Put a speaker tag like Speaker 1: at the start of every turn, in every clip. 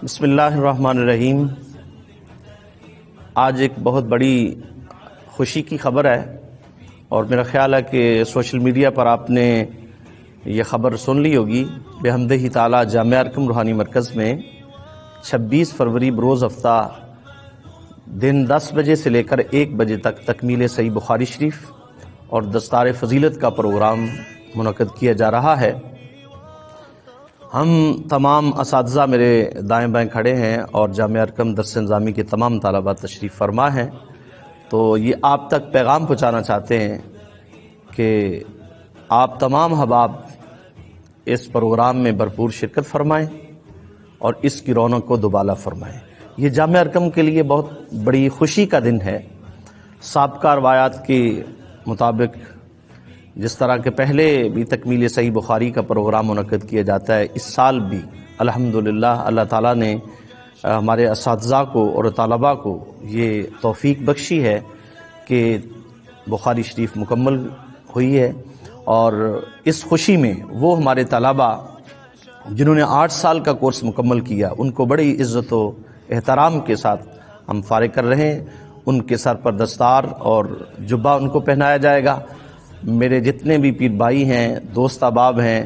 Speaker 1: بسم اللہ الرحمن الرحیم۔ آج ایک بہت بڑی خوشی کی خبر ہے اور میرا خیال ہے کہ سوشل میڈیا پر آپ نے یہ خبر سن لی ہوگی۔ بحمدہ تعالی جامعہ ارکم روحانی مرکز میں 26 فروری بروز ہفتہ دن 10 بجے سے لے کر 1 بجے تک تکمیل صحیح بخاری شریف اور دستار فضیلت کا پروگرام منعقد کیا جا رہا ہے۔ ہم تمام اساتذہ میرے دائیں بائیں کھڑے ہیں اور جامعہ ارکم درس نظامی کے تمام طلباء تشریف فرما ہیں، تو یہ آپ تک پیغام پہنچانا چاہتے ہیں کہ آپ تمام احباب اس پروگرام میں بھرپور شرکت فرمائیں اور اس کی رونق کو دوبالا فرمائیں۔ یہ جامعہ ارکم کے لیے بہت بڑی خوشی کا دن ہے۔ سابقہ روایات کے مطابق جس طرح کہ پہلے بھی تکمیل صحیح بخاری کا پروگرام منعقد کیا جاتا ہے، اس سال بھی الحمدللہ اللہ تعالیٰ نے ہمارے اساتذہ کو اور طلباء کو یہ توفیق بخشی ہے کہ بخاری شریف مکمل ہوئی ہے، اور اس خوشی میں وہ ہمارے طلباء جنہوں نے 8 سال کا کورس مکمل کیا، ان کو بڑی عزت و احترام کے ساتھ ہم فارغ کر رہے ہیں۔ ان کے سر پر دستار اور جبہ ان کو پہنایا جائے گا۔ میرے جتنے بھی پیر بھائی ہیں، دوست احباب ہیں،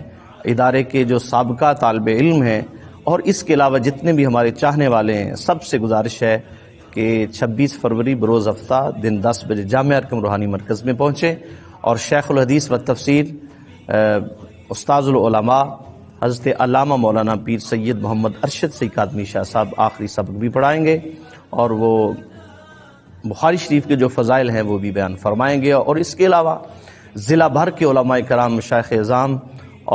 Speaker 1: ادارے کے جو سابقہ طالب علم ہیں اور اس کے علاوہ جتنے بھی ہمارے چاہنے والے ہیں، سب سے گزارش ہے کہ 26 فروری بروز ہفتہ دن 10 بجے جامعہ ارکم روحانی مرکز میں پہنچیں اور شیخ الحدیث و تفسیر استاذ العلماء حضرت علامہ مولانا پیر سید محمد ارشد سید کاظمی شاہ صاحب آخری سبق بھی پڑھائیں گے اور وہ بخاری شریف کے جو فضائل ہیں وہ بھی بیان فرمائیں گے، اور اس کے علاوہ ضلع بھر کے علماء کرام، مشائخ اعظام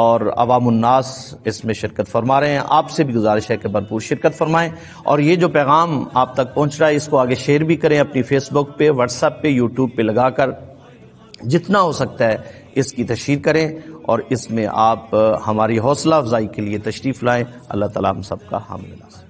Speaker 1: اور عوام الناس اس میں شرکت فرما رہے ہیں۔ آپ سے بھی گزارش ہے کہ بھرپور شرکت فرمائیں، اور یہ جو پیغام آپ تک پہنچ رہا ہے اس کو آگے شیئر بھی کریں اپنی فیس بک پہ، واٹس ایپ پہ، یوٹیوب پہ لگا کر جتنا ہو سکتا ہے اس کی تشہیر کریں، اور اس میں آپ ہماری حوصلہ افزائی کے لیے تشریف لائیں۔ اللہ تعالیٰ ہم سب کا حامل ناصر۔